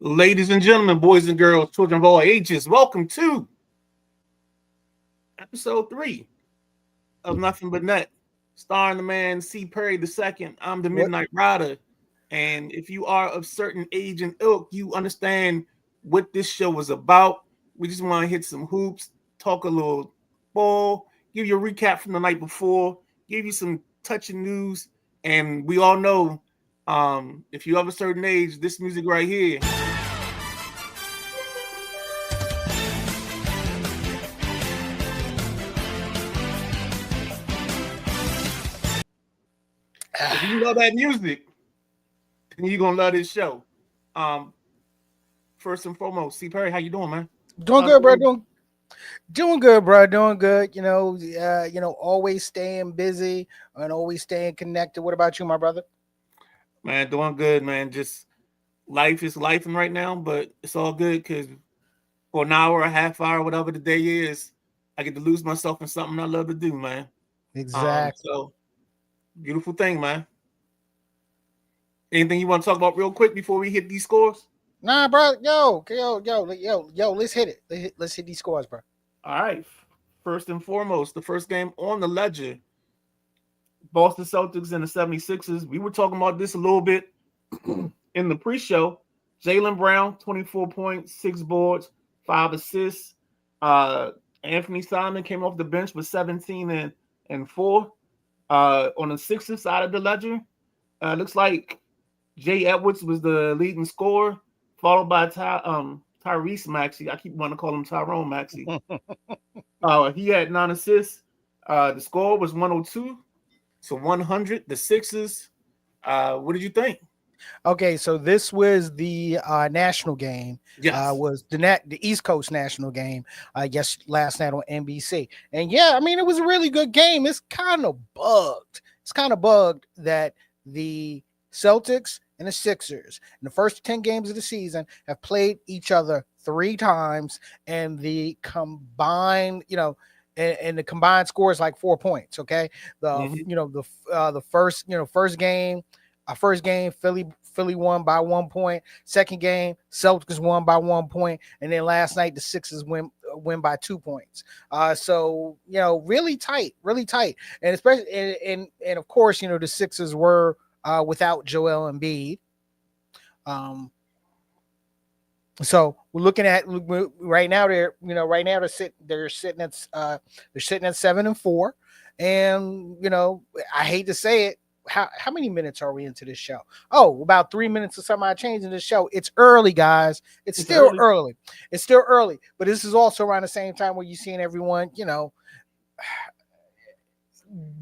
Ladies and gentlemen, boys and girls, children of all ages, welcome to episode 3 of Nothing But Night, starring the man C. Perry II. I'm the What? Midnight Rider. And if you are of certain age and ilk, you understand what this show is about. We just want to hit some hoops, talk a little ball, give you a recap from the night before, give you some touching news. And we all know if you have a certain age, this music right here. If you love that music, then you're gonna love this show. Um, First and foremost, C. Perry, how you doing, man? Doing How's good, bro. everything? Doing good, bro. Doing good. Always staying busy and always staying connected. What about you, my brother? Man, doing good, man. Just life is life right now, but it's all good because for an hour, a half hour, whatever the day is, I get to lose myself in something I love to do, man. Exactly. So beautiful thing, man. Anything you want to talk about real quick before we hit these scores? Nah, bro. Yo. Let's hit it. Let's hit these scores, bro. All right. First and foremost, the first game on the ledger, Boston Celtics and the 76ers. We were talking about this a little bit in the pre-show. Jaylen Brown, 24 points, 6 boards, 5 assists. Anthony Simon came off the bench with 17 and 4. On the Sixers side of the ledger, looks like Jay Edwards was the leading scorer, followed by Tyrese Maxey. I keep wanting to call him Tyrone Maxey. He had 9 assists. The score was 102 to 100. The Sixers. What did you think? Okay, so this was the national game. Yes. Was the East Coast national game? I guess last night on NBC. And yeah, I mean it was a really good game. It's kind of bugged. It's kind of bugged that the Celtics and the Sixers in the first 10 games of the season have played each other 3 times, and the combined, and the combined score is like 4 points. Okay, Mm-hmm. the first game, Philly won by 1 point. Second game, Celtics won by 1 point, and then last night the Sixers win by 2 points. So really tight, and especially and of course the Sixers were without Joel Embiid. So we're looking at right now. They're sitting at 7-4, and I hate to say it. How many minutes are we into this show? Oh, about 3 minutes or some odd change in the show. It's early, guys. It's It's still early. early. It's still early, but this is also around the same time where you're seeing everyone,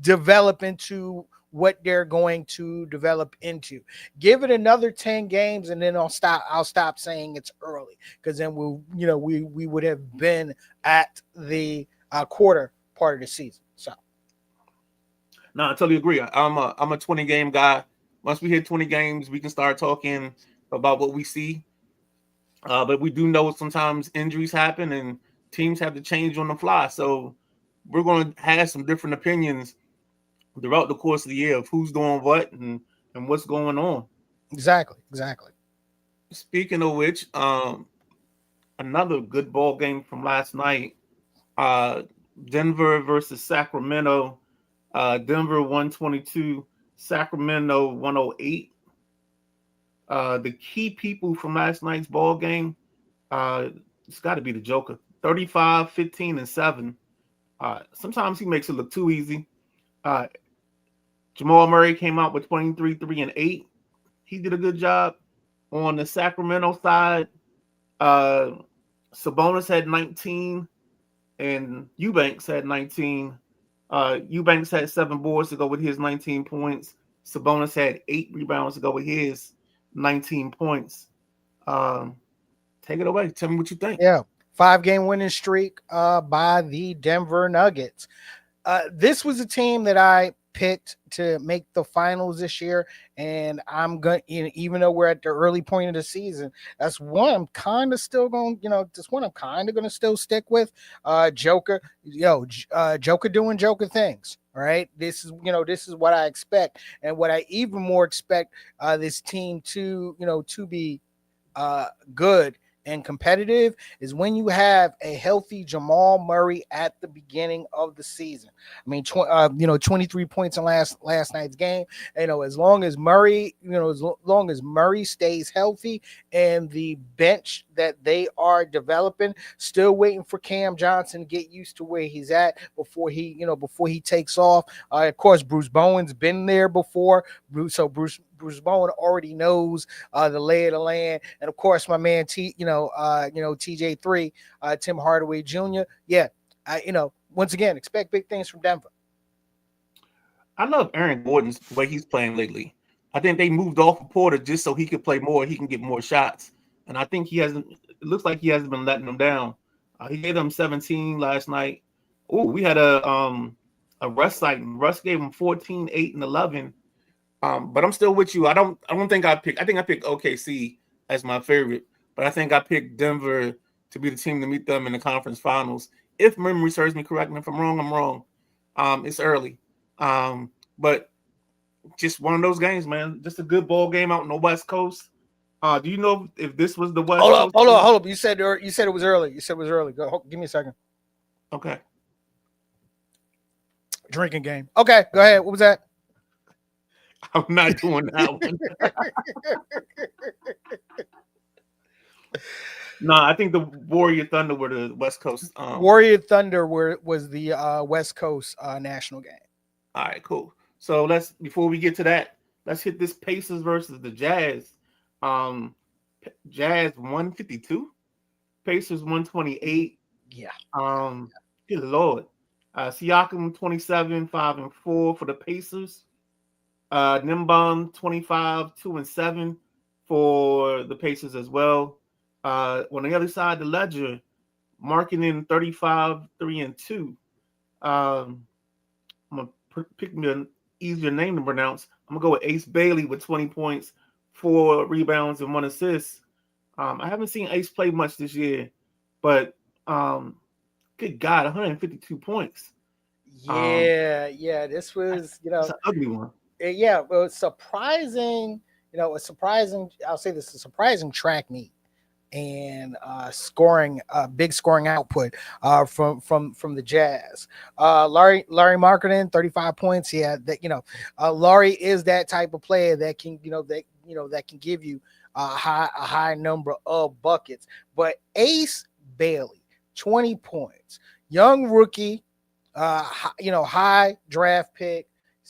develop into what they're going to develop into. Give it another 10 games and then I'll stop saying it's early, because then we would have been at the quarter part of the season. So No, I totally agree. I'm a 20 game guy. Once we hit 20 games, we can start talking about what we see. But we do know sometimes injuries happen and teams have to change on the fly. So we're going to have some different opinions throughout the course of the year of who's doing what and what's going on. exactly. Speaking of which, another good ball game from last night. Uh, Denver versus Sacramento. Denver 122, Sacramento 108. The key people from last night's ball game, uh, it's got to be the Joker. 35, 15, and 7. Sometimes he makes it look too easy. Uh, Jamal Murray came out with 23, 3, and 8. He did a good job. On the Sacramento side, uh, Sabonis had 19 and Eubanks had 19. Eubanks had 7 boards to go with his 19 points. Sabonis had 8 rebounds to go with his 19 points. Um, Take it away. Tell me what you think. Yeah, 5 game winning streak by the Denver Nuggets. This was a team that I picked to make the finals this year, and I'm going. Even though we're at the early point of the season, that's one I'm kind of still going. This one I'm kind of going to still stick with. Joker, Joker doing Joker things. All right, this is what I expect, and what I even more expect this team to be good and competitive is when you have a healthy Jamal Murray at the beginning of the season. I mean, 23 points in last night's game. As long as Murray, as long as Murray stays healthy, and the bench that they are developing, still waiting for Cam Johnson to get used to where he's at before he takes off. Of course, Bruce Bowen's been there before, Bruce Bowen already knows the lay of the land, and of course, my man TJ3, Tim Hardaway Jr. Yeah, once again, expect big things from Denver. I love Aaron Gordon's the way he's playing lately. I think they moved off of Porter just so he could play more, he can get more shots, and I think he hasn't. It looks like he hasn't been letting them down. He gave them 17 last night. Oh, we had a Russ sighting. Russ gave him 14, 8, and 11. But I'm still with you. I don't think I think I picked OKC as my favorite, but I think I picked Denver to be the team to meet them in the conference finals. If memory serves me correct, and if I'm wrong, I'm wrong. It's early. But just one of those games, man. Just a good ball game out on the West Coast. Do you know if this was the West Coast? Hold up. You said it was early. You said it was early. Give me a second. Okay. Drinking game. Okay, go ahead. What was that? I'm not doing that one. No, I think the Warrior Thunder were the West Coast. Warrior Thunder was the West Coast national game. All right, cool. So before we get to that, let's hit this Pacers versus the Jazz. Jazz 152, Pacers 128. Yeah. Good Lord. Siakam 27, 5 and 4 for the Pacers. Nimbum 25, 2 and 7 for the Pacers as well. On the other side of the ledger, Markkanen 35, 3 and 2. I'm gonna pick me an easier name to pronounce. I'm gonna go with Ace Bailey with 20 points, 4 rebounds, and 1 assist. I haven't seen Ace play much this year, but good God, 152 points. Yeah, this was it's an ugly one. Yeah, well, it's surprising. A surprising. I'll say this: a surprising track meet and big scoring output from the Jazz. Larry Markkanen, 35 points. Yeah, that Larry is that type of player that can that can give you a high number of buckets. But Ace Bailey, 20 points, young rookie, high draft pick,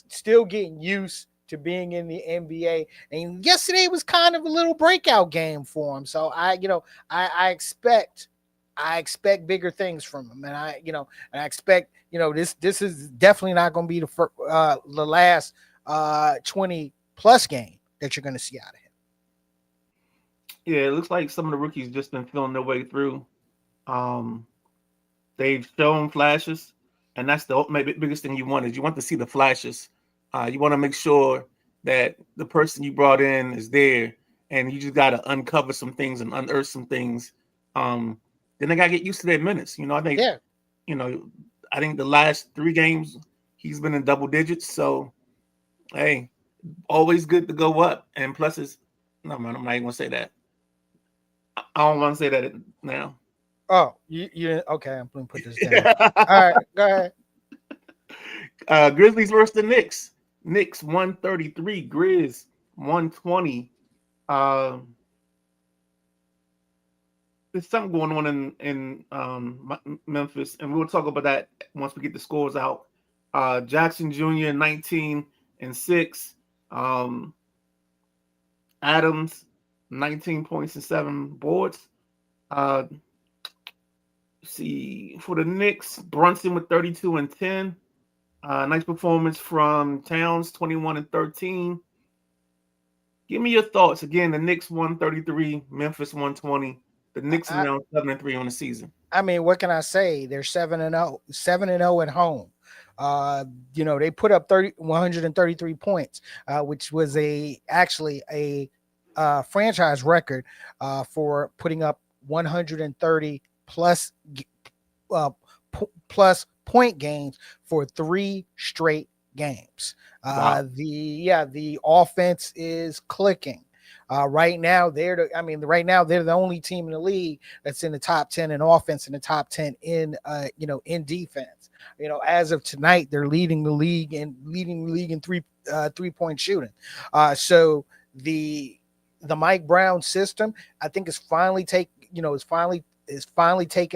still getting used to being in the NBA, and yesterday was kind of a little breakout game for him. So I expect bigger things from him, and I expect this is definitely not going to be the last 20 plus game that you're going to see out of him. Yeah, it looks like some of the rookies just been feeling their way through. They've shown flashes, and that's the maybe biggest thing you want is you want to see the flashes. You want to make sure that the person you brought in is there, and you just got to uncover some things and unearth some things. Then they got to get used to their minutes. I think, I think the last 3 games he's been in double digits. So, hey, always good to go up. And plus, no, man, I'm not even going to say that. I don't want to say that now. Oh, you okay? I'm going to put this down. All right, go ahead. Grizzlies versus the Knicks. Knicks 133, Grizz 120. There's something going on in Memphis, and we'll talk about that once we get the scores out. Jackson Jr. 19 and 6. Adams 19 points and 7 boards. See for the Knicks, Brunson with 32 and 10. Nice performance from Towns, 21 and 13. Give me your thoughts. Again, the Knicks 133, Memphis 120. The Knicks are now 7 and 3 on the season. I mean, what can I say? They're 7-0, 7-0 at home. They put up 133 points, which was actually a franchise record for putting up 130 plus point games for 3 straight games. Wow. The offense is clicking. Right now, right now they're the only team in the league that's in the top 10 in offense and the top 10 in in defense. As of tonight, they're leading the league in 3-point shooting. So the Mike Brown system, I think, is finally taking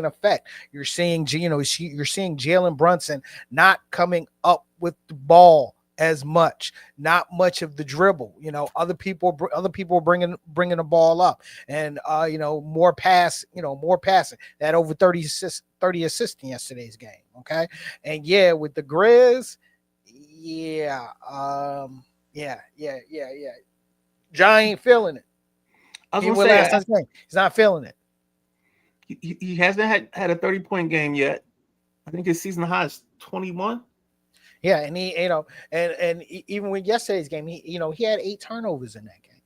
effect. You're seeing you're seeing Jalen Brunson not coming up with the ball as much, not much of the dribble. Other people are bringing the ball up, and more passing. That over 30 assists in yesterday's game. Okay, and yeah, with the Grizz, yeah, yeah. John ain't feeling it. I was Even gonna with say last night's game, he's not feeling it. he hasn't had a 30-point game yet. I think his season high is 21. Yeah, and even with yesterday's game, he had 8 turnovers in that game.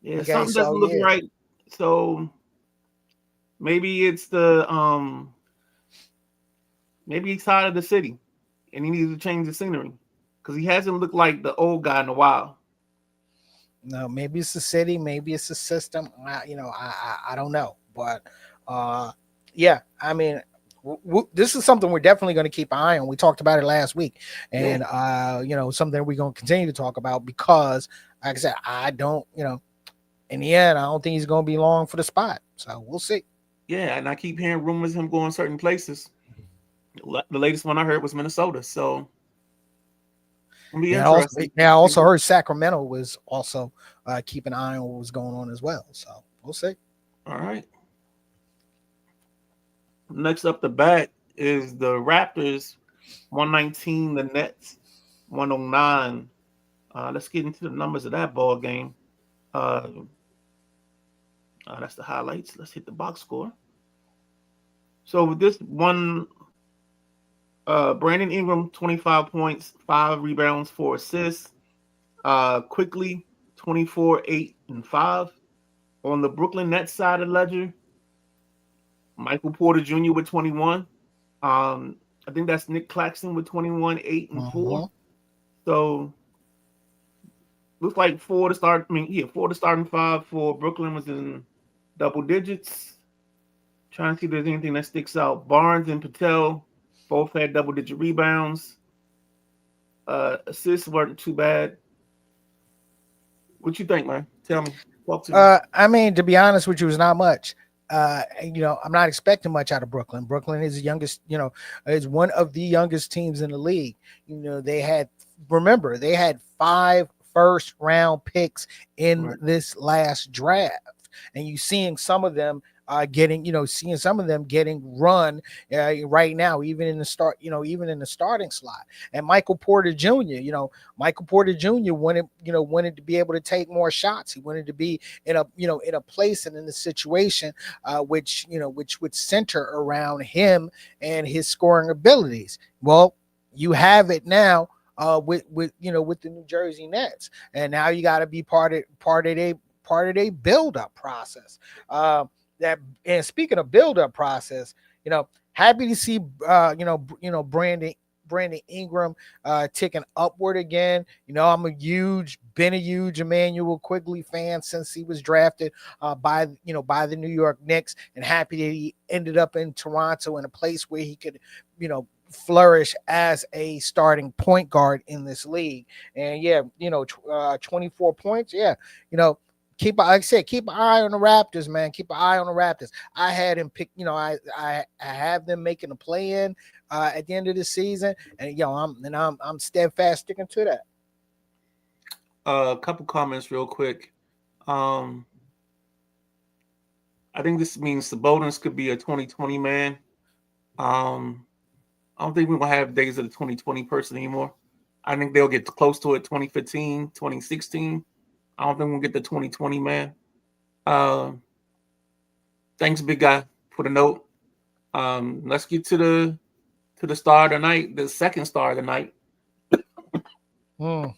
Yeah, Okay, something doesn't so look yeah, right. So maybe it's the maybe he's tired of the city and he needs to change the scenery because he hasn't looked like the old guy in a while. no, maybe it's the city, maybe it's the system. I don't know, but uh, yeah, I mean, this is something we're definitely going to keep an eye on. We talked about it last week, Yeah, and something we're going to continue to talk about because, like I said, I don't, in the end, I don't think he's going to be long for the spot. So we'll see. yeah, and I keep hearing rumors of him going certain places. The latest one I heard was Minnesota, so it'll be Yeah, also, interesting. yeah, I also heard Sacramento was also keeping an eye on what was going on as well. So we'll see. All right. Next up the bat is the Raptors 119, the Nets 109. Let's get into the numbers of that ball game. Uh, that's the highlights. Let's hit the box score. So with this one, Brandon Ingram 25 points, 5 rebounds, 4 assists. Quickly 24, 8, and 5. On the Brooklyn Nets side of the ledger, Michael Porter Jr. with 21. I think that's Nick Claxton with 21, 8, and 4. Uh-huh. So looks like four to start. I mean, yeah, four to starting five for Brooklyn was in double digits. Trying to see if there's anything that sticks out. Barnes and Patel both had double-digit rebounds. Assists weren't too bad. What you think, man? Tell me. Talk to me. I mean, to be honest with you, it's not much. I'm not expecting much out of Brooklyn. Brooklyn is the youngest, is one of the youngest teams in the league. They had 5 first-round picks in Right. this last draft, and seeing some of them getting run right now, even in the starting slot. And Michael Porter Jr. wanted to be able to take more shots. He wanted to be in a place and in a situation which would center around him and his scoring abilities. Well, you have it now with the New Jersey Nets, and now you got to be part of a build up process. That and speaking of build up process, happy to see Brandon Ingram ticking upward again. Been a huge Emmanuel Quigley fan since he was drafted by the New York Knicks, and happy that he ended up in Toronto in a place where he could flourish as a starting point guard in this league. And yeah, 24 points. Yeah, like I said, keep an eye on the Raptors, man. Keep an eye on the Raptors. I had him pick, I have them making a play in at the end of the season, and I'm steadfast sticking to that. A couple comments real quick. Um, I think this means Sabonis could be a 2020 man. Um, I don't think we're gonna have days of the 2020 person anymore. I think they'll get close to it 2015, 2016. I don't think we'll get the 2020 man. Uh, thanks, big guy, for the note. Let's get to the star of the night, the second star of the night. Hmm.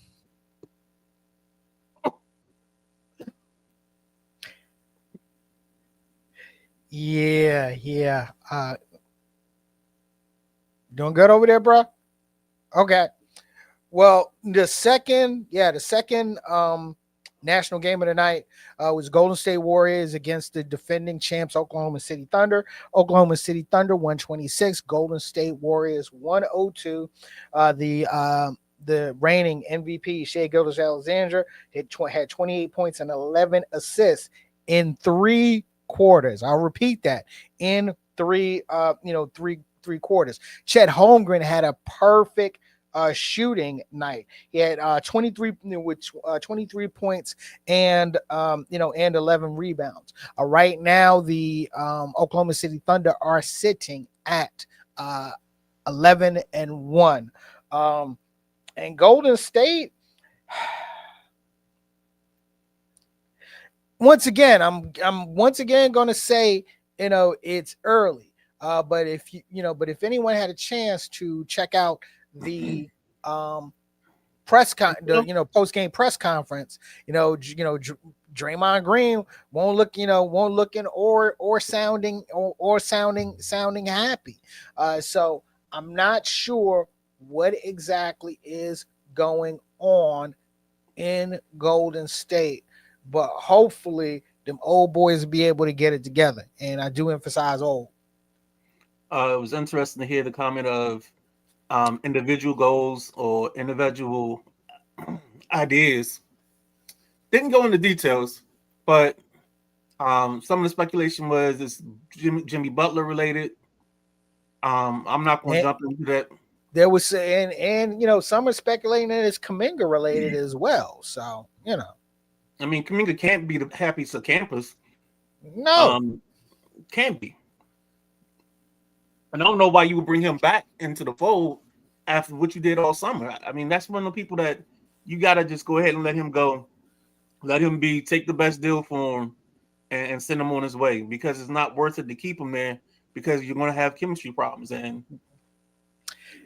Yeah, yeah. Doing good over there, bro? Okay. Well, the second national game of the night was Golden State Warriors against the defending champs Oklahoma City Thunder. Oklahoma City Thunder 126, Golden State Warriors 102. The reigning MVP Shea Gilgeous-Alexander had 28 points and 11 assists in 3 quarters. I'll repeat that, in three quarters. Chet Holmgren had a perfect shooting night. He had 23 with 23 points and and 11 rebounds. Right now, the Oklahoma City Thunder are sitting at 11-1. And Golden State, once again, I'm once again going to say, it's early. But if anyone had a chance to check out the post game press conference, Draymond Green won't looking or sounding happy. So I'm not sure what exactly is going on in Golden State, but hopefully them old boys will be able to get it together. And I do emphasize old. It was interesting to hear the comment of individual goals or individual ideas. Didn't go into details, but some of the speculation was it's Jimmy Butler related. I'm not going to jump into that. There was and some are speculating that it's Kuminga related as well. So I mean, Kuminga can't be the happiest of campers. No, can't be. And I don't know why you would bring him back into the fold after what you did all summer. I mean, that's one of the people that you got to just go ahead and let him go. Let him take the best deal for him and send him on his way, because it's not worth it to keep him there, because you're going to have chemistry problems. And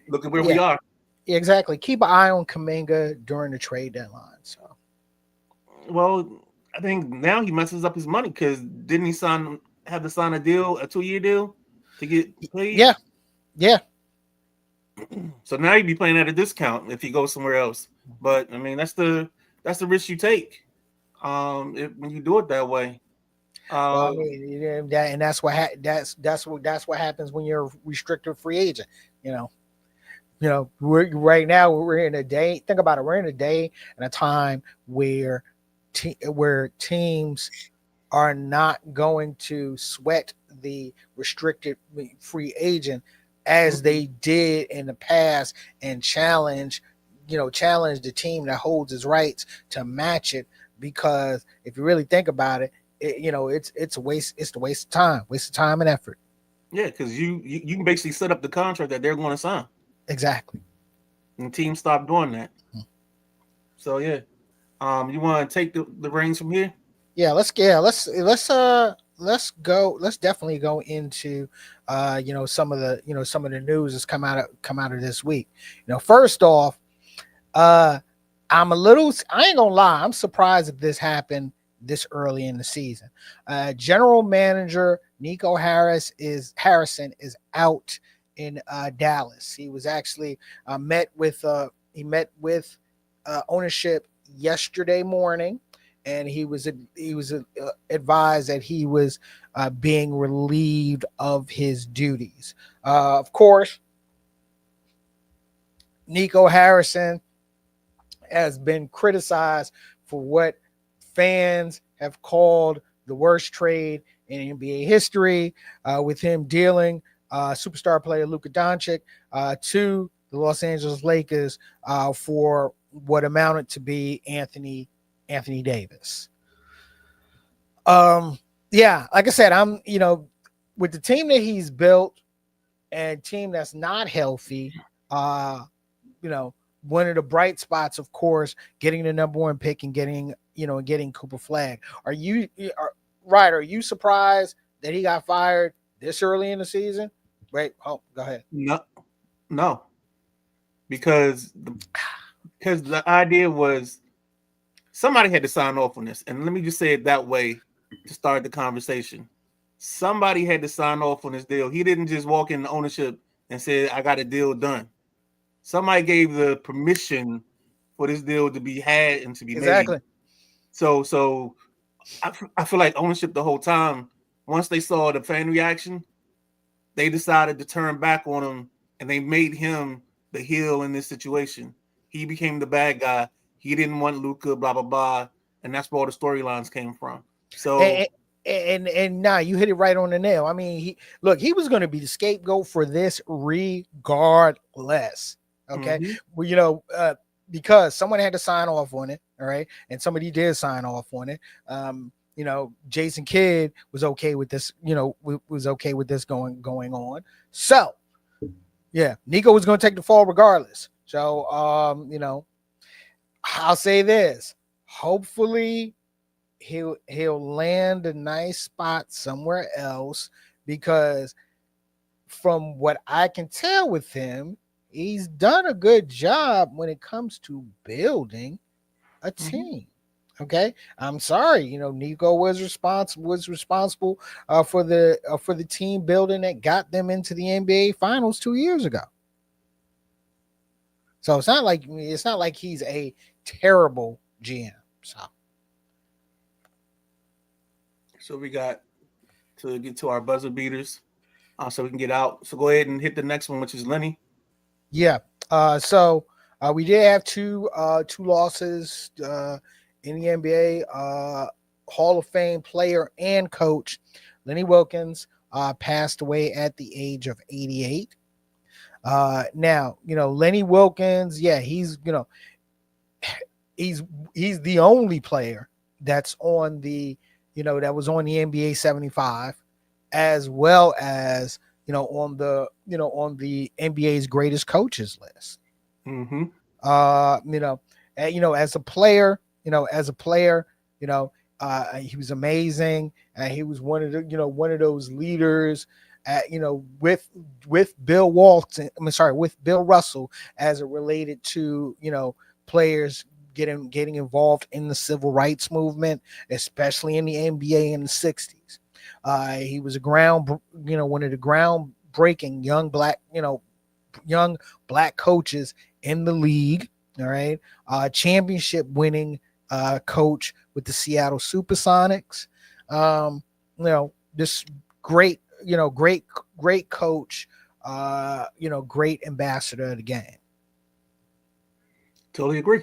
look at where we are. Exactly. Keep an eye on Kuminga during the trade deadline. So, well, I think now he messes up his money, because didn't he have to sign a 2-year deal to get paid? Yeah. So now he'd be playing at a discount if he goes somewhere else. But I mean, that's the risk you take when you do it that way. Well, I mean, that's what happens when you're a restricted free agent. Right now we're in a day. Think about it. We're in a day and a time where teams are not going to sweat the restricted free agent as they did in the past and challenge the team that holds his rights to match it. Because if you really think about it, it's a waste. It's the waste of time and effort. Yeah, because you can basically set up the contract that they're going to sign. Exactly. And teams stop doing that. So yeah, you want to take the reins from here? Yeah, let's go. Let's definitely go into some of the news that's come out of this week. First off, I ain't gonna lie, I'm surprised that this happened this early in the season. General manager Nico Harrison is out in Dallas. He was actually met with ownership yesterday morning, and he was advised that he was being relieved of his duties. Of course, Nico Harrison has been criticized for what fans have called the worst trade in NBA history, with him dealing superstar player Luka Doncic to the Los Angeles Lakers for what amounted to be Anthony Davis. Like I said, I'm with the team that he's built and team that's not healthy. One of the bright spots, of course, getting the number 1 pick and getting Cooper Flag. Are you surprised that he got fired this early in the season? Wait, go ahead. No, because the idea was somebody had to sign off on this, and let me just say it that way to start the conversation. Somebody had to sign off on this deal. He didn't just walk in the ownership and say, "I got a deal done." Somebody gave the permission for this deal to be had and to be made. So I feel like ownership the whole time. Once they saw the fan reaction, they decided to turn back on him, and they made him the heel in this situation. He became the bad guy. He didn't want Luca, blah blah blah, and that's where all the storylines came from. So And, and now you hit it right on the nail. I mean, he was going to be the scapegoat for this regardless. Okay, mm-hmm, well, because someone had to sign off on it, all right, and somebody did sign off on it. Jason Kidd was okay with this. Was okay with this going on. So yeah, Nico was going to take the fall regardless. So I'll say this. Hopefully he'll land a nice spot somewhere else, because from what I can tell with him, he's done a good job when it comes to building a mm-hmm. team. Okay, I'm sorry. Nico was responsible for the team building that got them into the NBA Finals 2 years ago. So it's not like he's a terrible GM. So we got to get to our buzzer beaters, so we can get out. So go ahead and hit the next one, which is Lenny. Yeah. So we did have two losses in the NBA. Hall of Fame player and coach Lenny Wilkens passed away at the age of 88. Now, Lenny Wilkens, yeah, he's he's the only player that's on the that was on the NBA 75, as well as on the NBA's greatest coaches list. Mm-hmm. Uh, you know, as a player, you know, he was amazing, and he was one of those leaders. With Bill Walton, with Bill Russell, as it related to players getting involved in the civil rights movement, especially in the NBA in the '60s. He was one of the groundbreaking young black coaches in the league. All right, championship winning coach with the Seattle Supersonics. This great, great coach. Great ambassador of the game. Totally agree.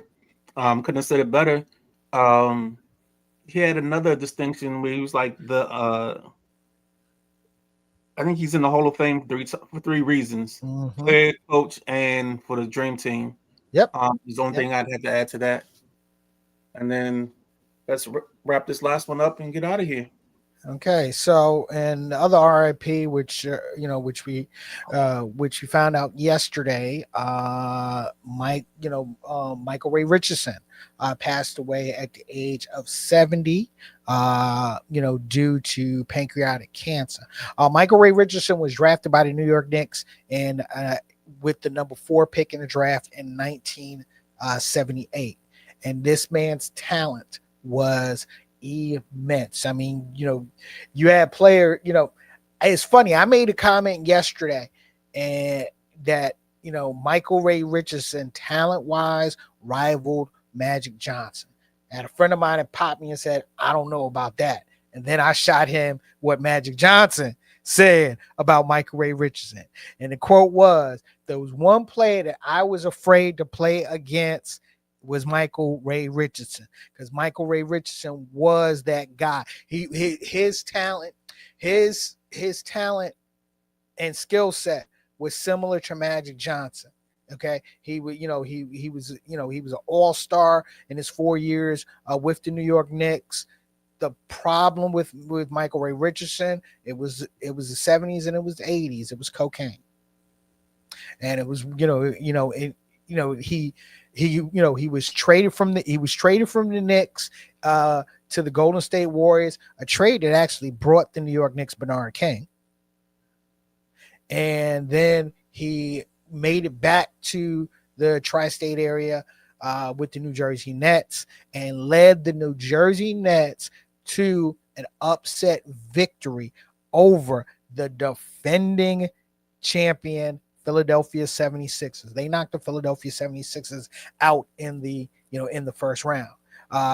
Couldn't have said it better. Um, he had another distinction where he was like I think he's in the Hall of Fame for three reasons: Mm-hmm. player, coach, and for the Dream Team. Yep. Is the only Yep. thing I'd have to add to that. And then let's wrap this last one up and get out of here. Okay, so and the other RIP, which we found out yesterday, Michael Ray Richardson passed away at the age of 70, due to pancreatic cancer. Michael Ray Richardson was drafted by the New York Knicks and with the number 4 pick in the draft in 1978, and this man's talent was immense. I mean, you had player, it's funny. I made a comment yesterday and that, Michael Ray Richardson, talent wise, rivaled Magic Johnson. And a friend of mine had popped me and said, I don't know about that. And then I shot him what Magic Johnson said about Michael Ray Richardson. And the quote was, there was one player that I was afraid to play against was Michael Ray Richardson, because Michael Ray Richardson was that guy. His talent, his talent and skill set was similar to Magic Johnson. Okay, he was an all-star in his 4 years with the New York Knicks. The problem with Michael Ray Richardson, it was the 70s and it was the 80s. It was cocaine, and it was he was traded from the Knicks to the Golden State Warriors, a trade that actually brought the New York Knicks Bernard King. And then he made it back to the tri-state area with the New Jersey Nets and led the New Jersey Nets to an upset victory over the defending champion Philadelphia 76ers. They knocked the Philadelphia 76ers out in the first round.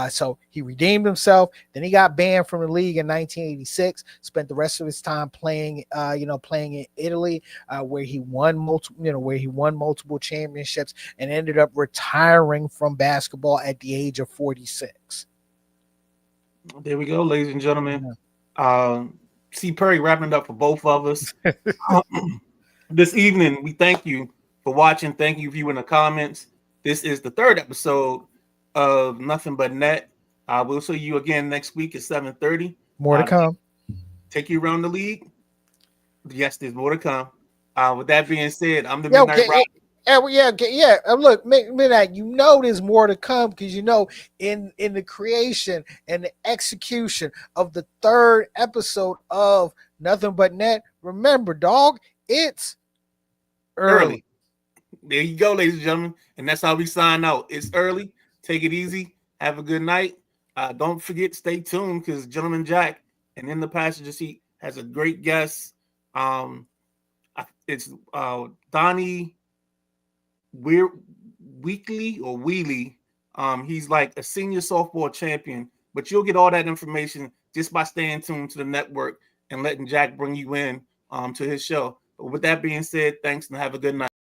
So he redeemed himself. Then he got banned from the league in 1986. Spent the rest of his time playing, playing in Italy, where he won multiple championships and ended up retiring from basketball at the age of 46. There we go, ladies and gentlemen. C. Perry wrapping it up for both of us. This evening, we thank you for watching. Thank you, viewing the comments. This is the third episode of Nothing But Net. We'll see you again next week at 7:30. More to come. Take you around the league. Yes, there's more to come. With that being said, I'm the Midnight Rock. Yeah. Look, Midnight, there's more to come because in the creation and the execution of the third episode of Nothing But Net. Remember, dog, it's early. There you go, ladies and gentlemen, and that's how we sign out. It's early. Take it easy. Have a good night. Don't forget, stay tuned because Gentleman Jack and In the Passenger Seat has a great guest. It's Donnie Weekly or Wheely. He's like a senior softball champion, but you'll get all that information just by staying tuned to the network and letting Jack bring you in to his show. But with that being said, thanks and have a good night.